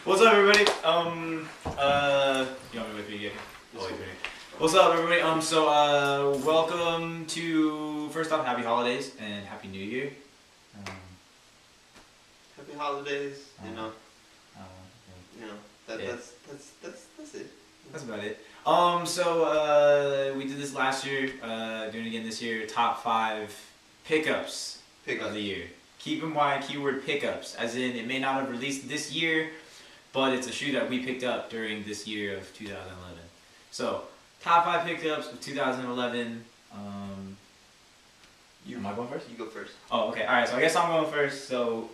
What's up, everybody? You want me to wait for you again? I'll wait for you. What's up, everybody? Welcome to, first off, happy holidays and happy New Year. Happy holidays, you know. Yeah. That's it. That's about it. We did this last year, doing it again this year, top 5 pickups of the year. Keep in mind keyword pickups, as in it may not have released this year, but it's a shoe that we picked up during this year of 2011. So, top 5 pickups of 2011. Am I going first? You go first. Oh, okay. Alright, so I guess I'm going first. So,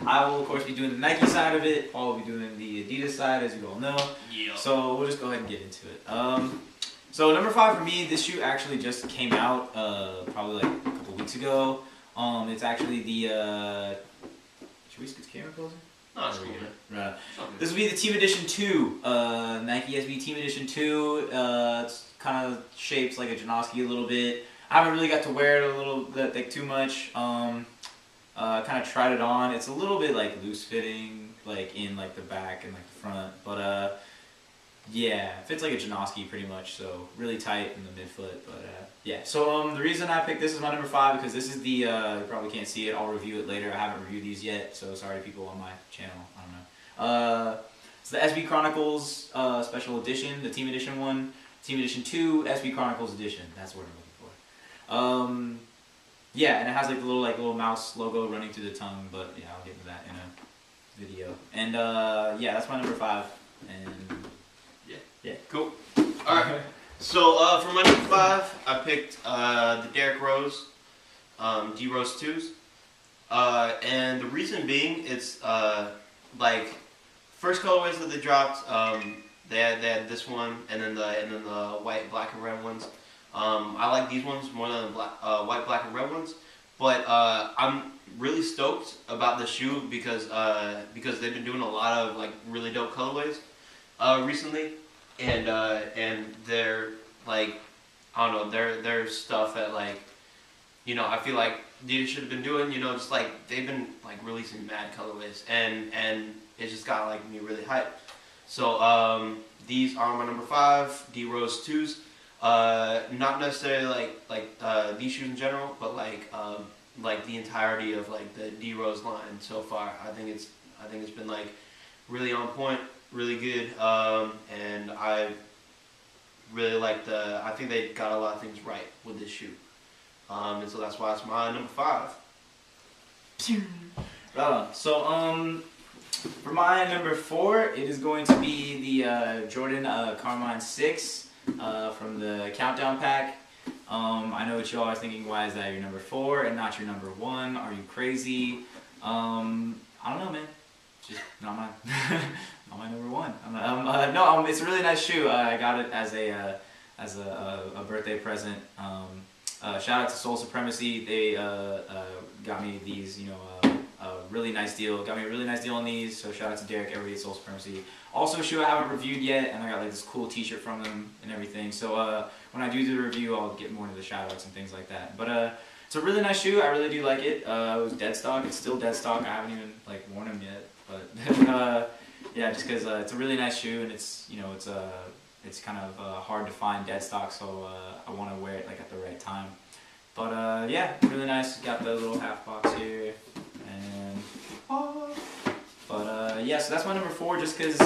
I will, of course, be doing the Nike side of it. Paul will be doing the Adidas side, as you all know. Yeah. So, we'll just go ahead and get into it. So, number 5 for me, this shoe actually just came out probably like a couple weeks ago. It's actually the, should we get the camera closer? No, it's cool, man. Right. This will be the Team Edition 2, Nike SB Team Edition 2. It's kind of shaped like a Janoski a little bit. I haven't really got to wear it a little bit, like too much. Kind of tried it on. It's a little bit like loose fitting, like in like the back and like the front, but yeah, fits like a Janoski pretty much. So really tight in the midfoot, but yeah. So the reason I picked this as my number 5 because this is the you probably can't see it. I'll review it later. I haven't reviewed these yet, so sorry to people on my channel. I don't know. It's the SB Chronicles Special Edition, the Team Edition one, Team Edition 2, SB Chronicles Edition. That's what I'm looking for. Yeah, and it has like the little mouse logo running through the tongue, but yeah, I'll get into that in a video. And yeah, that's my number 5. And yeah, cool. All right. So for my number 5, I picked the Derrick Rose D Rose 2s, and the reason being, it's like first colorways that they dropped. They had this one, and then the white, black, and red ones. I like these ones more than the white, black, and red ones, but I'm really stoked about the shoe because they've been doing a lot of like really dope colorways recently, and they're like, I don't know, they're stuff that, like, you know, I feel like Adidas should have been doing, you know, just like they've been like releasing mad colorways, and it just got like me really hyped. So these are my number 5 D Rose 2s. Not necessarily like these shoes in general, but like the entirety of like the D Rose line so far. I think it's been like really on point, really good, and I really like I think they got a lot of things right with this shoe, and so that's why it's my number 5. Right on. So for my number 4, it is going to be the Jordan Carmine 6 from the Countdown Pack. I know what you all are thinking. Why is that your number 4 and not your number 1? Are you crazy? I don't know, man. Just not my not my number 1. No, it's a really nice shoe. I got it as a birthday present. Shout out to Soul Supremacy. They got me these, you know, really nice deal. Got me a really nice deal on these. So shout out to Derek, everybody at Soul Supremacy. Also a shoe I haven't reviewed yet, and I got like this cool T-shirt from them and everything. So when I do the review, I'll get more into the shout outs and things like that. But it's a really nice shoe. I really do like it. It was dead stock. It's still dead stock. I haven't even like worn them yet. But yeah, just because it's a really nice shoe, and it's, you know, it's kind of hard to find dead stock, so I want to wear it like at the right time. But yeah, really nice. Got the little half box here, and yeah, so that's my number 4. Just because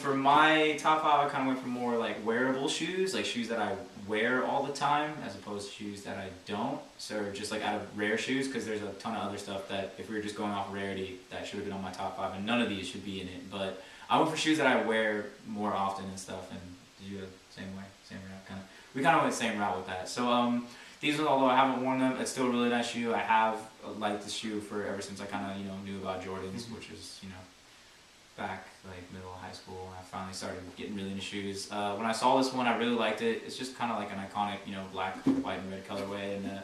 for my top 5, I kind of went for more like wearable shoes, like shoes that I wear all the time, as opposed to shoes that I don't. So just like out of rare shoes, because there's a ton of other stuff that, if we were just going off rarity, that should have been on my top 5, and none of these should be in it. But I went for shoes that I wear more often and stuff. And did you go the same way, same route, kind of? We kind of went the same route with that. So these ones, although I haven't worn them, it's still a really nice shoe. I have liked the shoe for ever since I kind of, you know, knew about Jordans, which is, you know, back like middle of high school, when I finally started getting really into shoes. When I saw this one, I really liked it. It's just kind of like an iconic, you know, black, white, and red colorway, and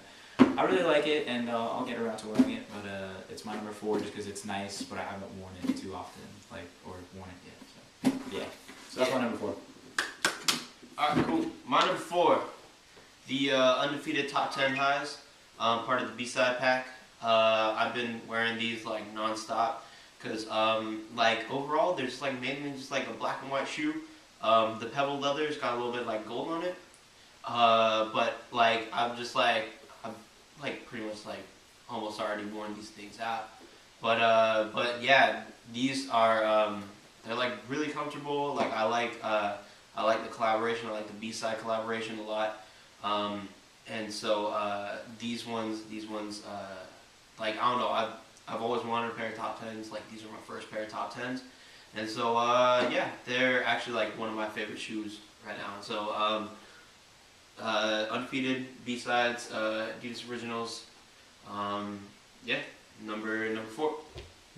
I really like it, and I'll get around to wearing it. But it's my number 4 just because it's nice, but I haven't worn it too often, like, or worn it yet. So yeah, so that's my number 4. All right, cool. My number 4, the undefeated top 10 highs, part of the B-side pack. I've been wearing these like non-stop. because like overall they're just like mainly just like a black and white shoe. The pebble leather's got a little bit like gold on it, but like I'm like pretty much like almost already worn these things out. But yeah, these are they're like really comfortable. Like I like the collaboration. I like the B-side collaboration a lot. And so these ones like I don't know. I've always wanted a pair of top tens. Like these are my first pair of top tens. And so yeah, they're actually like one of my favorite shoes right now. And so undefeated B-sides, Adidas Originals. Yeah, number 4.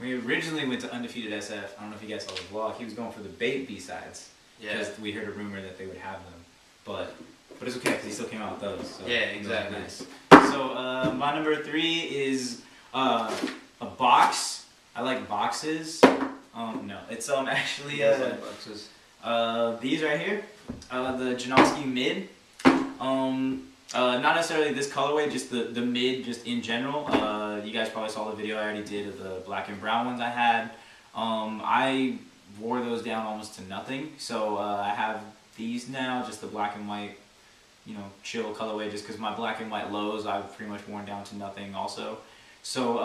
We originally went to Undefeated SF. I don't know if you guys saw the vlog. He was going for the bait B-sides. Yeah. Because we heard a rumor that they would have them. But it's okay because he still came out with those. So yeah, exactly. Nice. So my number 3 is a box. I like boxes. No, it's actually like boxes. These right here. The Janoski Mid. Not necessarily this colorway, just the mid, just in general. You guys probably saw the video I already did of the black and brown ones I had. I wore those down almost to nothing, so I have these now, just the black and white, you know, chill colorway, just because my black and white lows I've pretty much worn down to nothing also. So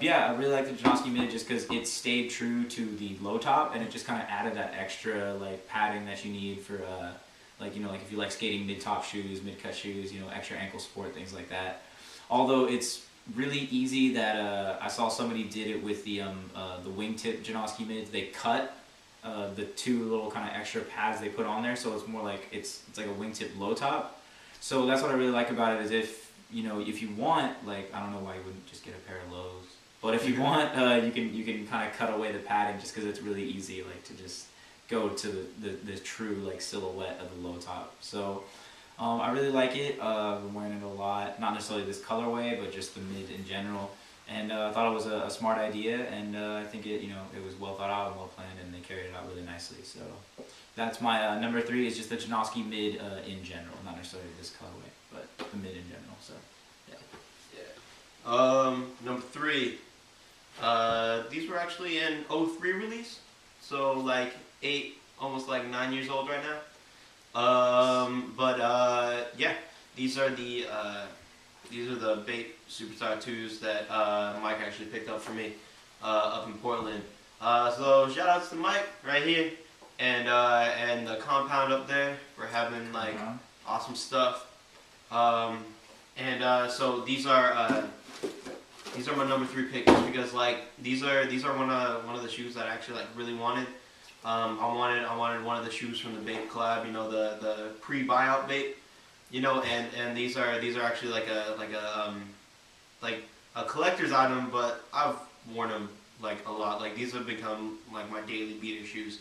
yeah, I really like the Janoski Mid just because it stayed true to the low top, and it just kind of added that extra like padding that you need for like, you know, like if you like skating mid-top shoes, mid-cut shoes, you know, extra ankle support, things like that. Although it's really easy that I saw somebody did it with the wingtip Janoski Mids. They cut the 2 little kind of extra pads they put on there, so it's more like it's like a wingtip low top. So that's what I really like about it, is if, you know, if you want, like, I don't know why you wouldn't just get a pair of lows, but if you want, you can kind of cut away the padding just because it's really easy, like, to just go to the true like silhouette of the low top. So I really like it. I've been wearing it a lot, not necessarily this colorway, but just the mid in general. And I thought it was a smart idea, and I think it, you know, it was well thought out and well planned, and they carried it out really nicely. So that's my number 3 is just the Janoski Mid in general, not necessarily this colorway, but the mid in general. So yeah. Number 3. These were actually in 03 release, so like 8, almost like 9 years old right now. Yeah, these are the Bait Superstar 2s that Mike actually picked up for me up in Portland. So shout outs to Mike right here, and the compound up there for having like awesome stuff. So these are my number 3 pick, just because like these are one of the shoes that I actually like really wanted. I wanted one of the shoes from the Bait collab, you know, the pre-buyout Bait, you know, and these are actually like a collector's item, but I've worn them like a lot. Like these have become like my daily beater shoes,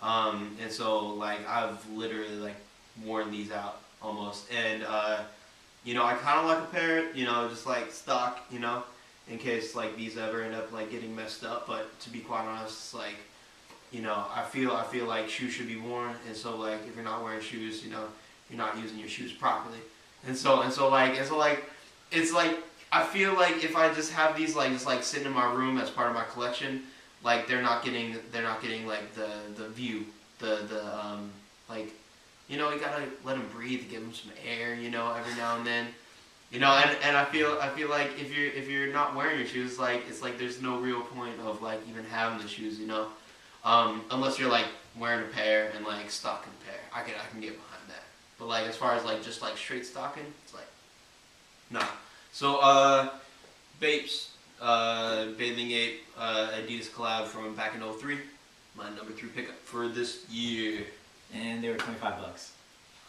and so like I've literally like worn these out almost, and you know, I kind of like a pair, you know, just like stock, you know, in case like these ever end up like getting messed up. But to be quite honest, it's like, you know, I feel like shoes should be worn, and so like if you're not wearing shoes, you know, you're not using your shoes properly, and so it's like I feel like if I just have these like just like sitting in my room as part of my collection, like they're not getting like the view, like, you know, you gotta let them breathe, give them some air, you know, every now and then. You know, and I feel like if you're not wearing your shoes, like it's like there's no real point of like even having the shoes, you know, unless you're like wearing a pair and like stocking a pair. I can get behind that. But like as far as like just like straight stocking, it's like nah. So Bapes, Bathing Ape, Adidas collab from back in 03. My number 3 pickup for this year. And they were $25.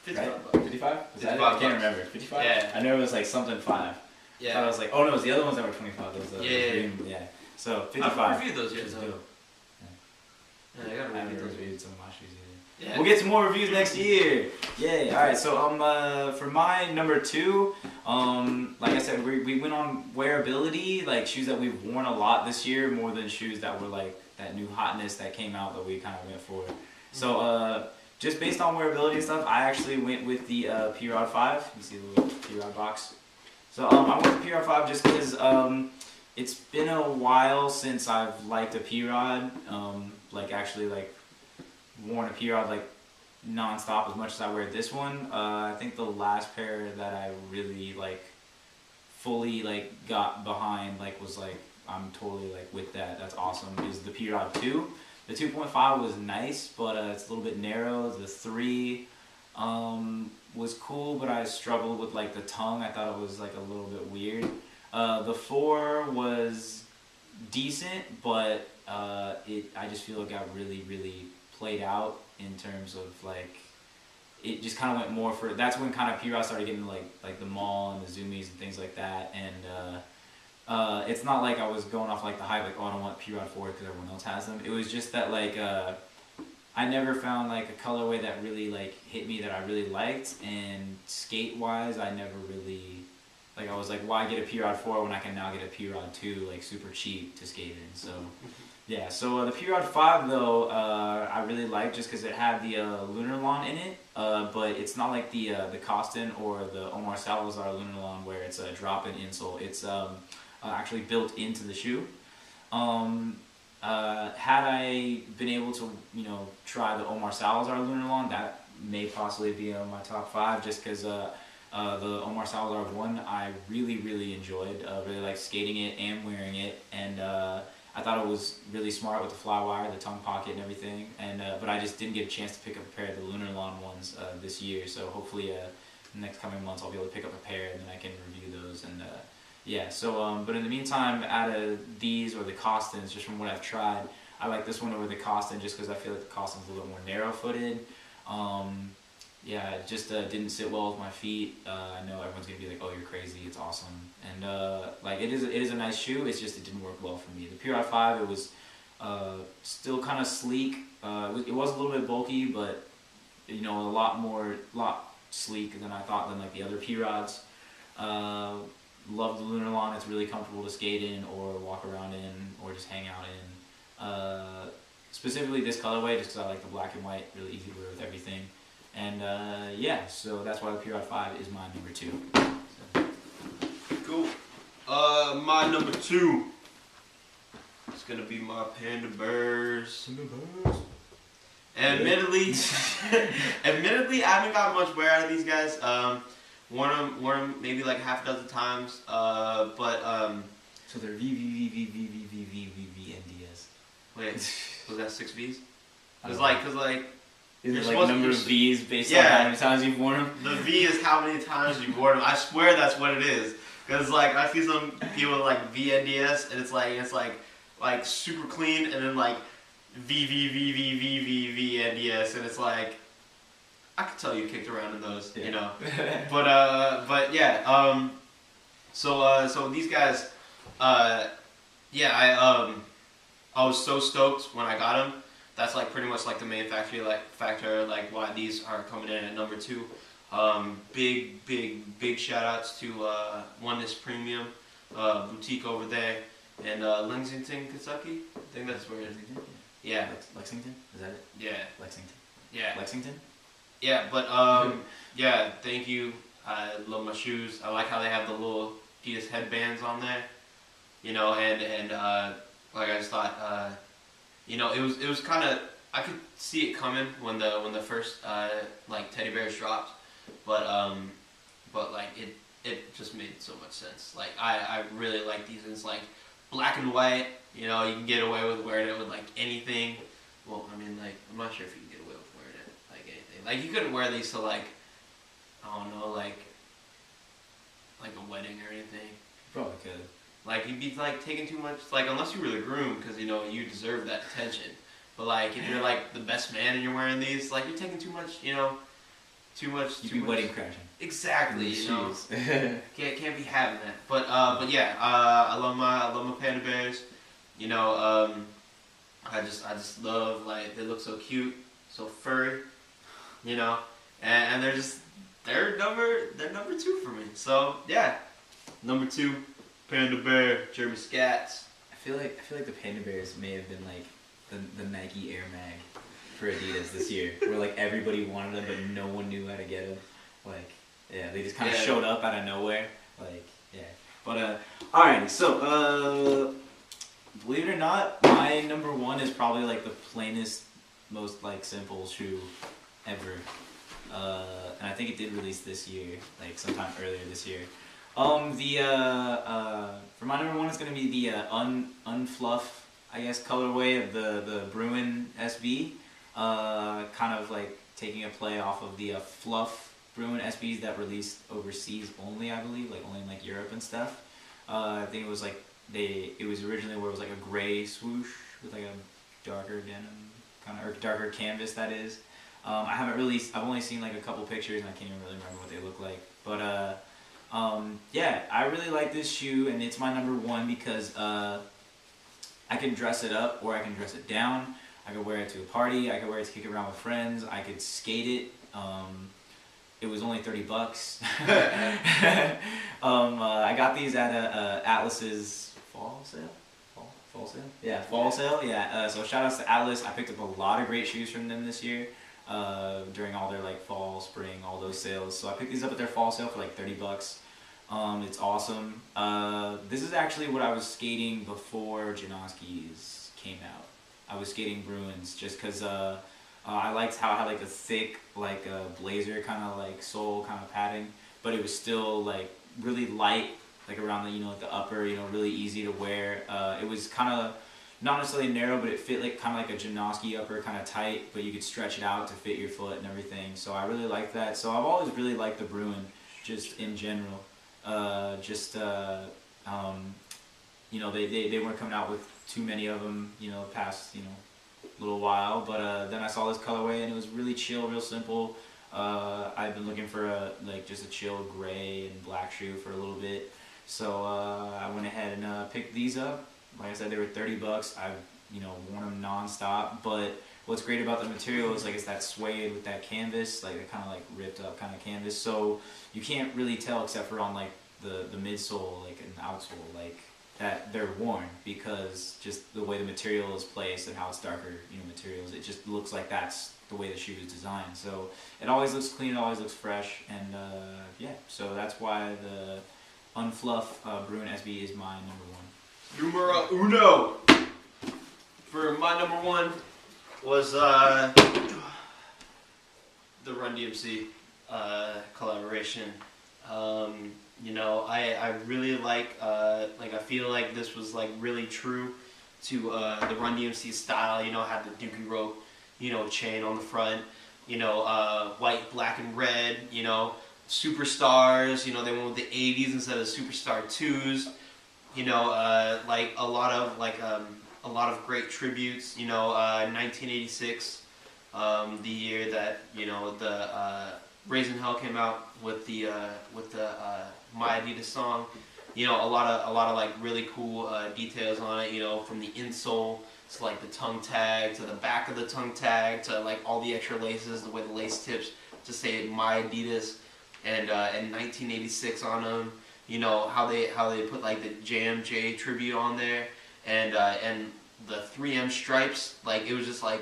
55 right? bucks. 55? Was that it? 55 I can't bucks. remember. 55? Yeah. I know it was like something 5. Yeah. I was like, oh no, it was the other ones that were 25. Those, yeah. So 55. I've reviewed those yet, Which is though. dope. Yeah, I gotta I haven't review those. reviewed some of my shoes either. Yeah. We'll get some more reviews next year. Yay! All right. So for my number 2, like I said, we went on wearability, like shoes that we've worn a lot this year, more than shoes that were like that new hotness that came out that we kind of went for. So just based on wearability and stuff, I actually went with the P-Rod 5. You see the little P-Rod box. So I went with the P-Rod 5 just because it's been a while since I've liked a P-Rod. Like actually like worn a P-Rod like non-stop as much as I wear this one. I think the last pair that I really like fully like got behind like was like I'm totally like with that. That's awesome. Is the P-Rod 2. The 2.5 was nice, but it's a little bit narrow. The 3 was cool, but I struggled with like the tongue. I thought it was like a little bit weird. The 4 was decent, but I just feel like I really played out in terms of like it just kind of went more for. That's when kind of P-Rod started getting like the mall and the zoomies and things like that, and it's not like I was going off like the hype like, oh, I don't want P-Rod 4 because everyone else has them. It was just that like I never found like a colorway that really like hit me that I really liked, and skate wise I never really like. I was like, why get a P-Rod 4 when I can now get a P-Rod 2 like super cheap to skate in? So yeah, so the P-Rod 5 though I really liked just because it had the Lunar Lawn in it, but it's not like the Costin or the Omar Salazar Lunar Lawn where it's a drop-in insole. It's actually built into the shoe. Had I been able to, try the Omar Salazar Lunar Lawn, that may possibly be on my top 5 just because the Omar Salazar 1 I really enjoyed. Really liked skating it and wearing it, and I thought it was really smart with the fly wire, the tongue pocket and everything, and but I just didn't get a chance to pick up a pair of the Lunar Lawn ones this year, so hopefully in the next coming months I'll be able to pick up a pair and then I can review those. And yeah, so but in the meantime, out of these or the Costins, just from what I've tried, I like this one over the Costin just because I feel like the Costin's a little more narrow-footed. Yeah, it just didn't sit well with my feet. I know everyone's gonna be like, "Oh, you're crazy! It's awesome," and like it is a nice shoe. It's just it didn't work well for me. The P-Rod 5, it was still kind of sleek. It was a little bit bulky, but a lot sleek than I thought than like the other P-Rods. Love the Lunar Lawn. It's really comfortable to skate in or walk around in or just hang out in. Specifically this colorway, just because I like the black and white, really easy to wear with everything. And yeah, so that's why the P-Rod 5 is my number 2. So. Cool. My number 2 is gonna be my Panda Bears. Admittedly, I haven't got much wear out of these guys. Worn them maybe like half a dozen times. But So they're VVVVVVVVNDS. Wait, was that 6 V's? Cause is you're it like number of V's based on how many times you've worn them? The V is how many times you've worn them. I swear that's what it is. Cause like I see some people with like VNDS and it's like super clean and then like VVVVVVVNDS and it's like I could tell you kicked around in those, yeah. But yeah. So these guys, yeah, I was so stoked when I got them. That's like pretty much like the main factor like why these are coming in at number 2. Big shout outs to Oneness Premium boutique over there and Lexington, Kentucky. I think that's where it is. Yeah. Lexington? Is that it? Yeah. Lexington. Yeah. Lexington? Yeah, but yeah, thank you. I love my shoes. I like how they have the little Adidas headbands on there. And like I just thought, it was kind of, I could see it coming when the first like teddy bears dropped, but like it just made so much sense. Like I really like these. It's like black and white. You can get away with wearing it with like anything. Well, I mean, like I'm not sure if you can get away with wearing it like anything. Like you couldn't wear these to like I don't know like a wedding or anything. Probably could. Like you'd be like taking too much, like unless you were the groom, because you deserve that attention. But like if you're like the best man and you're wearing these, like you're taking too much, too much. You'd be wedding crashing. Exactly, can't be having that. But yeah, I love my Panda Bears. I just love like they look so cute, so furry, and they're number 2 for me. So yeah, number 2. Panda Bear, Jeremy Scats. I feel like the Panda Bears may have been like the Nike Air Mag for Adidas this year, where like everybody wanted them but no one knew how to get them. Like yeah, they just kind of showed up out of nowhere. Like yeah. But alrighty, so believe it or not, my number one is probably like the plainest, most like simple shoe ever. And I think it did release this year, like sometime earlier this year. For my number one, it's gonna be the unfluff, I guess, colorway of the Bruin SB. Kind of like taking a play off of the fluff Bruin SBs that released overseas only, I believe, like only in like Europe and stuff. I think it was like it was originally where it was like a gray swoosh with like a darker denim kind of, or darker canvas that is. I've only seen like a couple pictures and I can't even really remember what they look like. But yeah, I really like this shoe and it's my number one because I can dress it up or I can dress it down. I could wear it to a party, I could wear it to kick it around with friends, I could skate it. It was only $30. I got these at Atlas's fall sale? Fall sale? Yeah, fall sale. Yeah. So shout outs to Atlas. I picked up a lot of great shoes from them this year during all their like fall, spring, all those sales. So I picked these up at their fall sale for like $30. It's awesome. This is actually what I was skating before Janoski's came out. I was skating Bruins just because I liked how it had like a thick like blazer kind of like sole kind of padding, but it was still like really light, like around the the upper, really easy to wear. It was kind of not necessarily narrow, but it fit like kind of like a Janoski upper, kind of tight, but you could stretch it out to fit your foot and everything. So I really like that. So I've always really liked the Bruin, just in general. They weren't coming out with too many of them, past little while, but then I saw this colorway and it was really chill, real simple. I've been looking for just a chill gray and black shoe for a little bit, so I went ahead and picked these up. Like I said, they were $30. I've worn them non-stop, but what's great about the material is it's that suede with that canvas, like kind of like ripped up kind of canvas, so you can't really tell except for on like the midsole, like an outsole, like that they're worn, because just the way the material is placed and how it's darker materials, it just looks like that's the way the shoe is designed. So it always looks clean, it always looks fresh, and yeah, so that's why the Unfluff Bruin SB is my number one. Numero uno for my number one was the Run DMC collaboration. I really I feel like this was really true to the Run DMC style. Had the Dookie rope, chain on the front, white, black, and red, superstars, they went with the 80s instead of Superstar 2s, a lot of great tributes, 1986, the year that, the Raising Hell came out with the My Adidas song. A lot of really cool details on it. From the insole to the tongue tag to the back of the tongue tag to all the extra laces, the way the lace tips to say My Adidas and 1986 on them. How they put the JMJ tribute on there and the 3M stripes. It was just a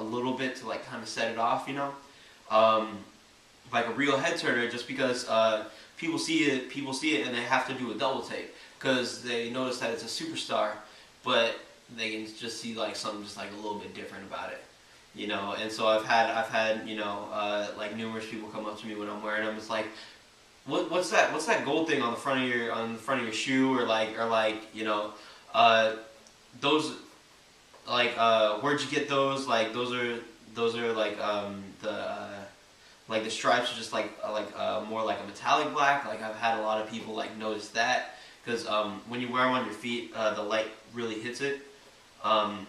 little bit to kind of set it off. Like a real head turner, just because people see it and they have to do a double take because they notice that it's a superstar, but they can just see something just a little bit different about it, And so I've had numerous people come up to me when I'm wearing them. It's what's that gold thing on the front of your shoe, or those where'd you get those? Those are the stripes are just more like a metallic black. I've had a lot of people notice that because when you wear them on your feet, the light really hits it, and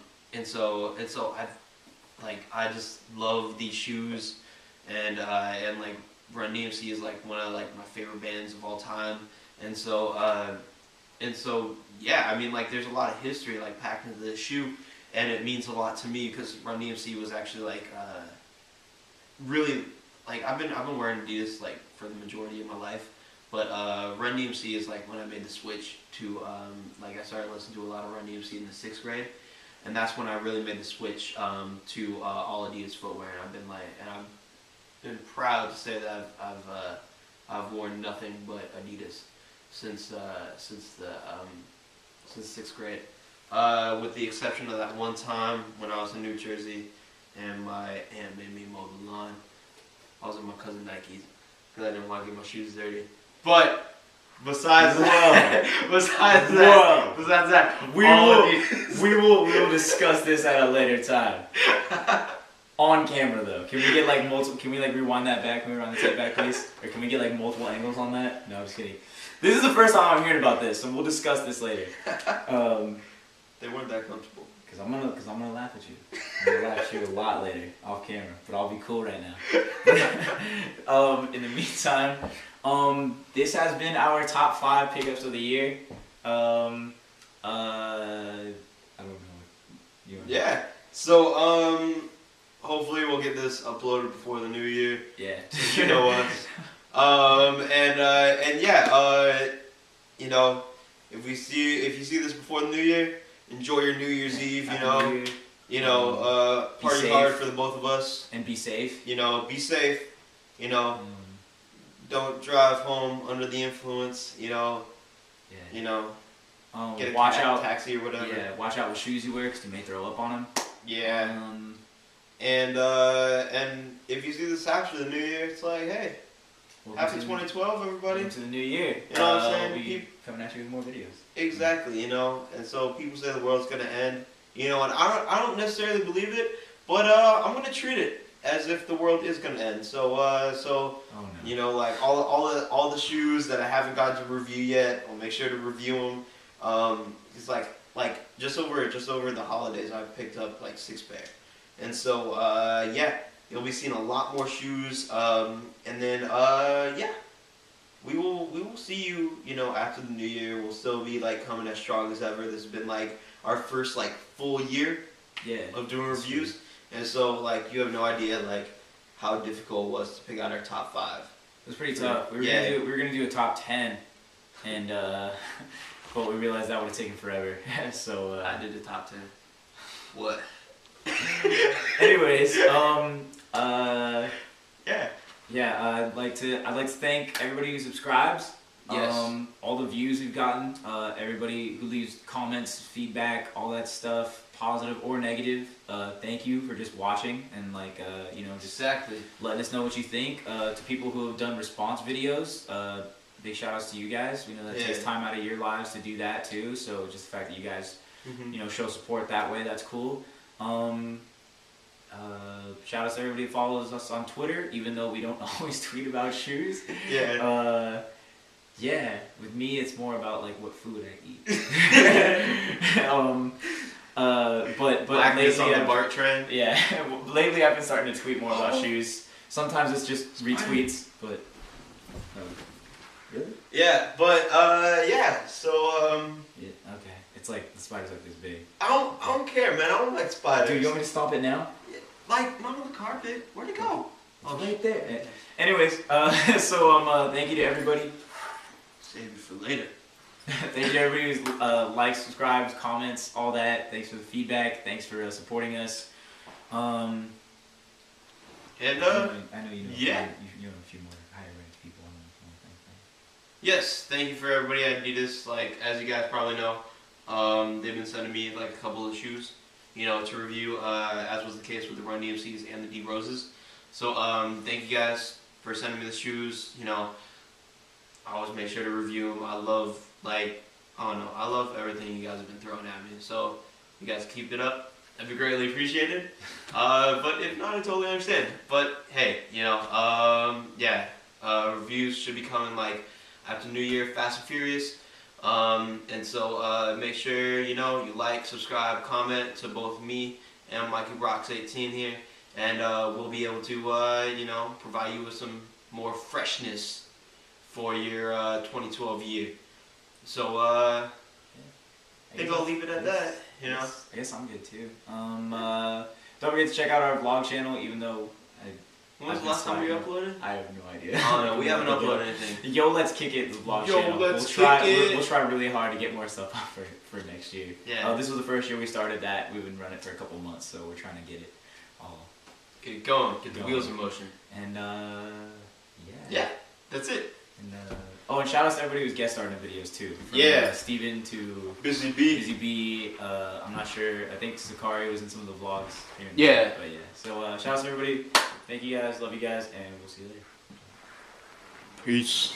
so I just love these shoes, and Run DMC is one of my favorite bands of all time, and so yeah, I mean there's a lot of history packed into this shoe, and it means a lot to me because Run DMC was actually really. I've been wearing Adidas for the majority of my life, but Run DMC is when I made the switch to I started listening to a lot of Run DMC in the 6th grade, and that's when I really made the switch to all Adidas footwear, and I've been proud to say that I've worn nothing but Adidas. since sixth grade, with the exception of that one time when I was in New Jersey and my aunt made me mow the lawn. I was in my cousin Nike's because I didn't want to get my shoes dirty. But besides that, we will discuss this at a later time. On camera though. Can we get like multiple? Can we like rewind that back? Can we rewind the tape back, please? Or can we get like multiple angles on that? No, I'm just kidding. This is the first time I'm hearing about this, so we'll discuss this later. They weren't that comfortable. Cause I'm gonna laugh at you. I'm gonna laugh at you a lot later off camera, but I'll be cool right now. In the meantime, this has been our top 5 pickups of the year. I don't know. Yeah. So hopefully we'll get this uploaded before the new year. Yeah. You know us. And yeah, you know, if you see this before the new year, enjoy your New Year's Eve. Party hard for the both of us. And be safe. You know, be safe. You know, don't drive home under the influence. You know. Yeah. You know. Get a watch out, taxi or whatever. Yeah, watch out what shoes you wear because you may throw up on them. Yeah. And if you see this after the new year, it's like, hey, happy 2012, everybody. Into the new year. You know what I'm saying? We'll be coming at you with more videos. Exactly, you know. And so people say the world's gonna end, you know, and I don't necessarily believe it, but I'm gonna treat it as if the world is gonna end. So oh, no. you know, like all the shoes that I haven't gotten to review yet, I'll make sure to review them. It's like just over the holidays, I picked up like 6 pair, and so yeah, you'll be seeing a lot more shoes, and then yeah, we will see you, you know, after the new year. We'll still be like coming as strong as ever. This has been like our first like full year of doing reviews, and so like you have no idea like how difficult it was to pick out our top 5. It was pretty tough. We were gonna do a top 10, and but we realized that would have taken forever. So I did the top 10. What? Anyways, yeah. I'd like to thank everybody who subscribes. Yes. All the views we've gotten, everybody who leaves comments, feedback, all that stuff, positive or negative. Thank you for just watching and like you know, just Exactly. letting us know what you think. To people who have done response videos, big shout outs to you guys. We know that takes time out of your lives to do that too. So just the fact that you guys, you know, show support that way, that's cool. Shout outs to everybody who follows us on Twitter, even though we don't always tweet about shoes. Yeah. Yeah, with me it's more about like what food I eat. But Blackness lately on the BART trend. Yeah, lately I've been starting to tweet more about shoes. Sometimes it's just retweets, but really? Yeah, but yeah. So yeah, okay. It's like the spider's like this big. I don't care, man. I don't like spiders. Dude, you want me to stomp it now? Like not on the carpet. Where'd it go? Oh, right there. Anyways, so thank you to everybody. Save it for later. Thank you to everybody who likes, subscribes, comments, all that. Thanks for the feedback. Thanks for supporting us. And I know you know. yeah. You know a few more higher ranked people on the thing. Yes, thank you for everybody at adidas. Like as you guys probably know, they've been sending me like a couple of shoes, you know, to review, as was the case with the Run DMCs and the D Roses. So thank you guys for sending me the shoes. You know, I always make sure to review them. I love I love everything you guys have been throwing at me. So you guys keep it up. That'd be greatly appreciated. But if not, I totally understand. But hey, you know, yeah, reviews should be coming like after New Year, Fast and Furious. And so make sure, you know, you like, subscribe, comment to both me and Mikey Rocks 18 here. And we'll be able to, you know, provide you with some more freshness for your 2012 year. So I think I'll leave it at that. You know. I guess I'm good too. Don't forget to check out our vlog channel, even though when was the last time you uploaded? I have no idea. Oh no, we haven't uploaded anything. Yo, let's kick it. The vlog Yo, channel. let's kick it. We'll try really hard to get more stuff up for next year. Yeah. This was the first year we started that. We've been running it for a couple months, so we're trying to get it all. Get it going. Get the wheels in motion. And yeah, that's it. And oh, and shout out to everybody who's guest starring in the videos too. From, Yeah. Steven to Busy Bee. Busy Bee. I'm not sure. I think Sakari was in some of the vlogs. Here and Yeah. there, but yeah. So shout out to everybody. Thank you guys. Love you guys, and we'll see you later. Peace.